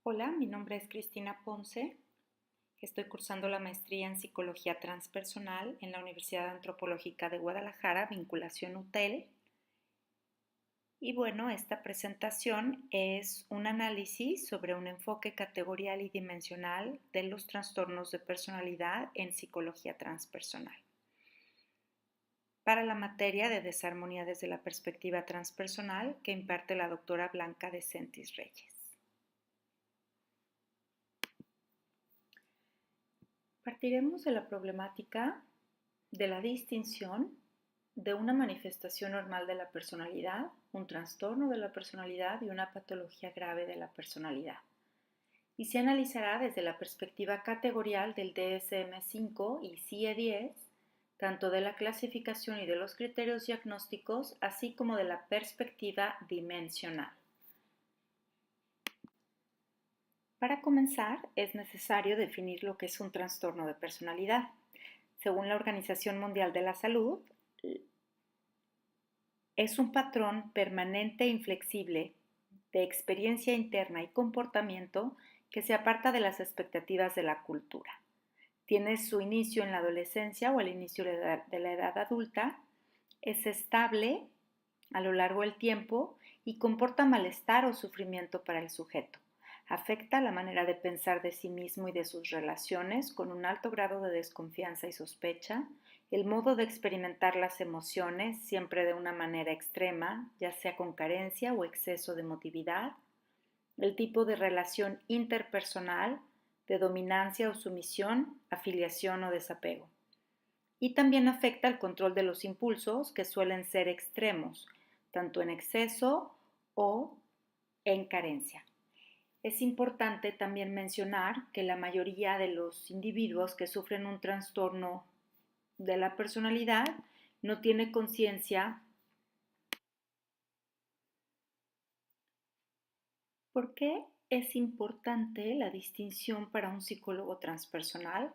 Hola, mi nombre es Cristina Ponce. Estoy cursando la maestría en Psicología Transpersonal en la Universidad Antropológica de Guadalajara, vinculación UTEL. Y bueno, esta presentación es un análisis sobre un enfoque categorial y dimensional de los trastornos de personalidad en Psicología Transpersonal. Para la materia de desarmonía desde la perspectiva transpersonal que imparte la doctora Blanca de Sentis Reyes. Partiremos de la problemática de la distinción de una manifestación normal de la personalidad, un trastorno de la personalidad y una patología grave de la personalidad. Y se analizará desde la perspectiva categorial del DSM-5 y CIE-10, tanto de la clasificación y de los criterios diagnósticos, así como de la perspectiva dimensional. Para comenzar, es necesario definir lo que es un trastorno de personalidad. Según la Organización Mundial de la Salud, es un patrón permanente e inflexible de experiencia interna y comportamiento que se aparta de las expectativas de la cultura. Tiene su inicio en la adolescencia o al inicio de la edad adulta, es estable a lo largo del tiempo y comporta malestar o sufrimiento para el sujeto. Afecta la manera de pensar de sí mismo y de sus relaciones con un alto grado de desconfianza y sospecha, el modo de experimentar las emociones siempre de una manera extrema, ya sea con carencia o exceso de emotividad, el tipo de relación interpersonal, de dominancia o sumisión, afiliación o desapego. Y también afecta el control de los impulsos que suelen ser extremos, tanto en exceso o en carencia. Es importante también mencionar que la mayoría de los individuos que sufren un trastorno de la personalidad no tiene conciencia. ¿Por qué es importante la distinción para un psicólogo transpersonal?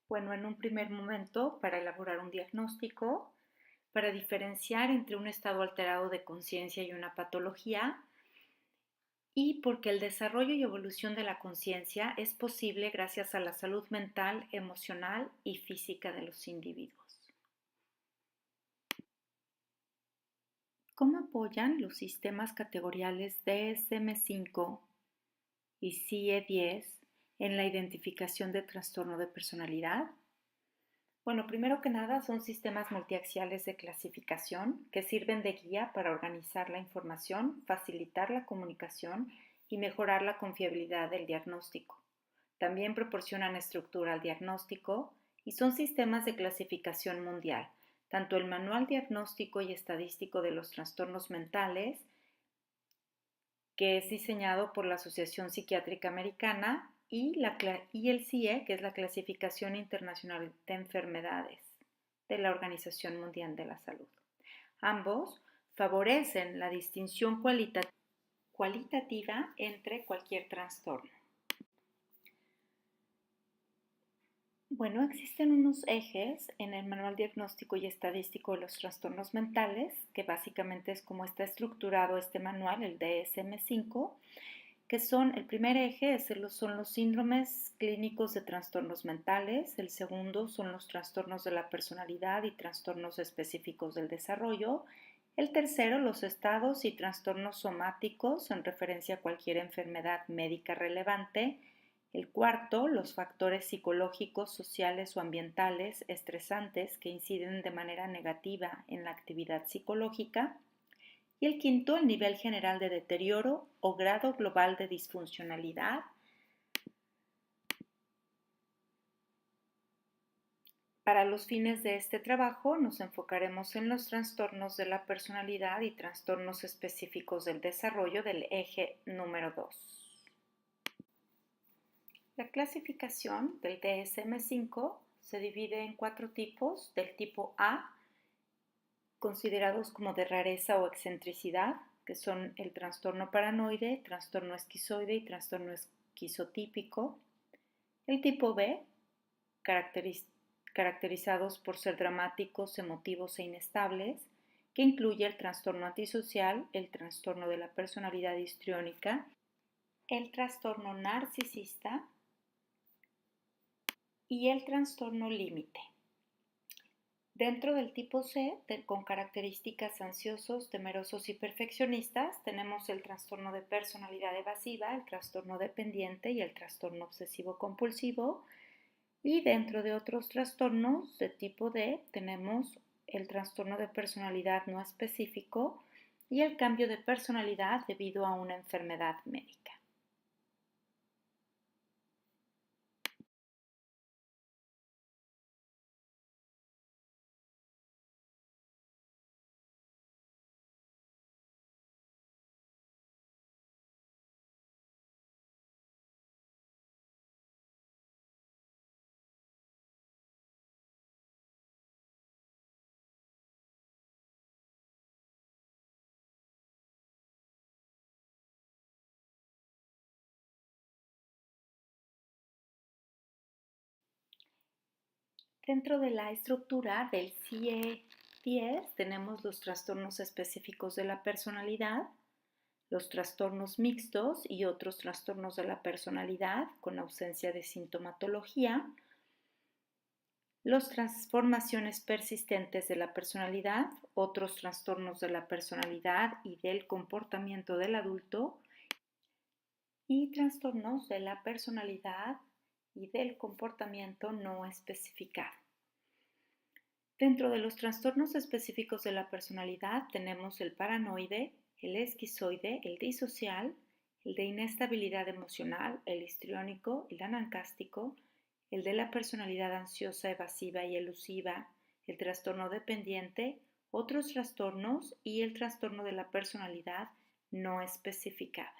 Bueno, en un primer momento, para elaborar un diagnóstico, para diferenciar entre un estado alterado de conciencia y una patología, y porque el desarrollo y evolución de la conciencia es posible gracias a la salud mental, emocional y física de los individuos. ¿Cómo apoyan los sistemas categoriales DSM-5 y CIE-10 en la identificación de trastorno de personalidad? Bueno, primero que nada son sistemas multiaxiales de clasificación que sirven de guía para organizar la información, facilitar la comunicación y mejorar la confiabilidad del diagnóstico. También proporcionan estructura al diagnóstico y son sistemas de clasificación mundial. Tanto el Manual Diagnóstico y Estadístico de los Trastornos Mentales, que es diseñado por la Asociación Psiquiátrica Americana, y el CIE, que es la Clasificación Internacional de Enfermedades de la Organización Mundial de la Salud. Ambos favorecen la distinción cualitativa entre cualquier trastorno. Bueno, existen unos ejes en el Manual Diagnóstico y Estadístico de los Trastornos Mentales, que básicamente es como está estructurado este manual, el DSM-5, que son, el primer eje son los síndromes clínicos de trastornos mentales, el segundo son los trastornos de la personalidad y trastornos específicos del desarrollo, el tercero los estados y trastornos somáticos en referencia a cualquier enfermedad médica relevante, el cuarto los factores psicológicos, sociales o ambientales estresantes que inciden de manera negativa en la actividad psicológica, y el quinto, el nivel general de deterioro o grado global de disfuncionalidad. Para los fines de este trabajo nos enfocaremos en los trastornos de la personalidad y trastornos específicos del desarrollo del eje número 2. La clasificación del DSM-5 se divide en 4 tipos, del tipo A, considerados como de rareza o excentricidad, que son el trastorno paranoide, trastorno esquizoide y trastorno esquizotípico. El tipo B, caracterizados por ser dramáticos, emotivos e inestables, que incluye el trastorno antisocial, el trastorno de la personalidad histriónica el trastorno narcisista y el trastorno límite. Dentro del tipo C, con características ansiosos, temerosos y perfeccionistas, tenemos el trastorno de personalidad evasiva, el trastorno dependiente y el trastorno obsesivo-compulsivo. Y dentro de otros trastornos de tipo D, tenemos el trastorno de personalidad no específico y el cambio de personalidad debido a una enfermedad médica. Dentro de la estructura del CIE-10 tenemos los trastornos específicos de la personalidad, los trastornos mixtos y otros trastornos de la personalidad con ausencia de sintomatología, las transformaciones persistentes de la personalidad, otros trastornos de la personalidad y del comportamiento del adulto, y trastornos de la personalidad y del comportamiento no especificado. Dentro de los trastornos específicos de la personalidad tenemos el paranoide, el esquizoide, el disocial, el de inestabilidad emocional, el histriónico, el anancástico, el de la personalidad ansiosa, evasiva y elusiva, el trastorno dependiente, otros trastornos y el trastorno de la personalidad no especificada.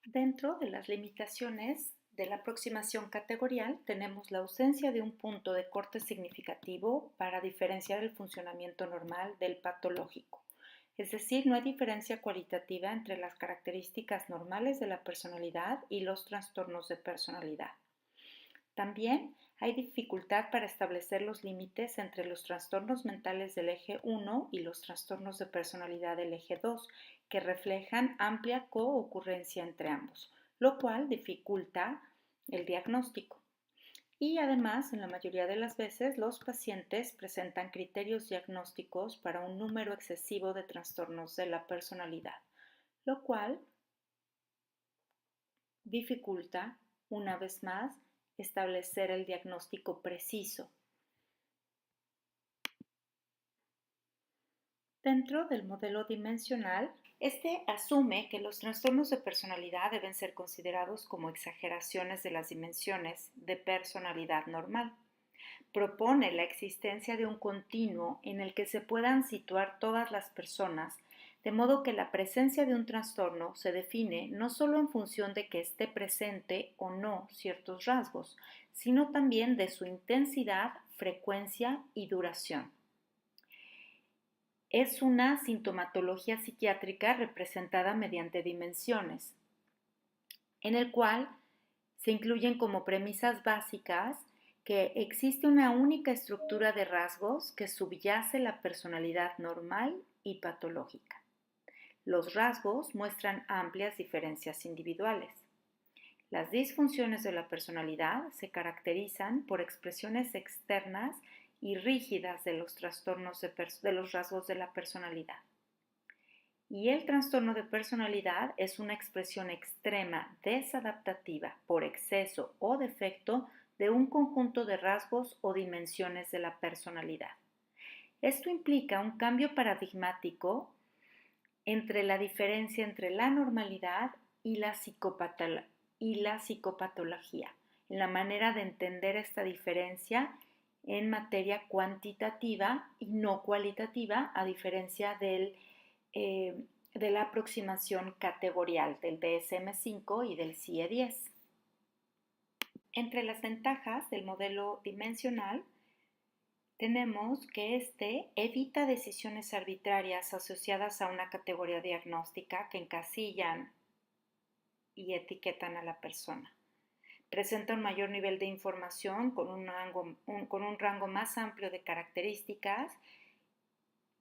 Dentro de las limitaciones de la aproximación categorial tenemos la ausencia de un punto de corte significativo para diferenciar el funcionamiento normal del patológico. Es decir, no hay diferencia cualitativa entre las características normales de la personalidad y los trastornos de personalidad. También hay dificultad para establecer los límites entre los trastornos mentales del eje 1 y los trastornos de personalidad del eje 2, que reflejan amplia coocurrencia entre ambos, lo cual dificulta el diagnóstico. Y además, en la mayoría de las veces, los pacientes presentan criterios diagnósticos para un número excesivo de trastornos de la personalidad, lo cual dificulta, una vez más, establecer el diagnóstico preciso. Dentro del modelo dimensional, este asume que los trastornos de personalidad deben ser considerados como exageraciones de las dimensiones de personalidad normal. Propone la existencia de un continuo en el que se puedan situar todas las personas, de modo que la presencia de un trastorno se define no solo en función de que esté presente o no ciertos rasgos, sino también de su intensidad, frecuencia y duración. Es una sintomatología psiquiátrica representada mediante dimensiones, en el cual se incluyen como premisas básicas que existe una única estructura de rasgos que subyace la personalidad normal y patológica. Los rasgos muestran amplias diferencias individuales. Las disfunciones de la personalidad se caracterizan por expresiones externas y rígidas de los trastornos de los rasgos de la personalidad. Y el trastorno de personalidad es una expresión extrema desadaptativa por exceso o defecto de un conjunto de rasgos o dimensiones de la personalidad. Esto implica un cambio paradigmático entre la diferencia entre la normalidad y la psicopatología, en la manera de entender esta diferencia en materia cuantitativa y no cualitativa, a diferencia de la aproximación categorial del DSM-5 y del CIE-10. Entre las ventajas del modelo dimensional tenemos que este evita decisiones arbitrarias asociadas a una categoría diagnóstica que encasillan y etiquetan a la persona. Presenta un mayor nivel de información con un rango más amplio de características,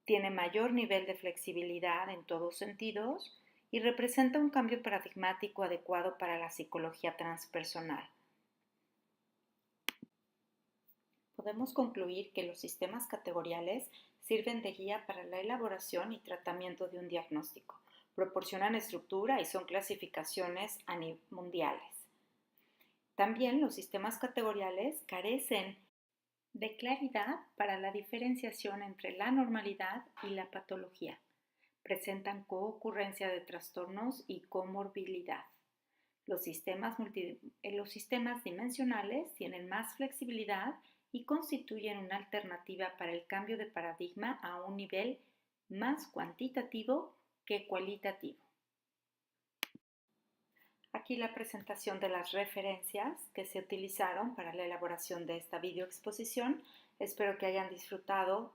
tiene mayor nivel de flexibilidad en todos sentidos y representa un cambio paradigmático adecuado para la psicología transpersonal. Podemos concluir que los sistemas categoriales sirven de guía para la elaboración y tratamiento de un diagnóstico, proporcionan estructura y son clasificaciones mundiales. También los sistemas categoriales carecen de claridad para la diferenciación entre la normalidad y la patología. Presentan coocurrencia de trastornos y comorbilidad. Los sistemas dimensionales tienen más flexibilidad y constituyen una alternativa para el cambio de paradigma a un nivel más cuantitativo que cualitativo. Aquí la presentación de las referencias que se utilizaron para la elaboración de esta videoexposición. Espero que hayan disfrutado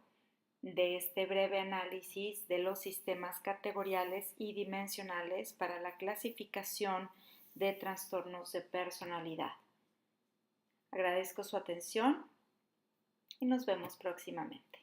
de este breve análisis de los sistemas categoriales y dimensionales para la clasificación de trastornos de personalidad. Agradezco su atención y nos vemos próximamente.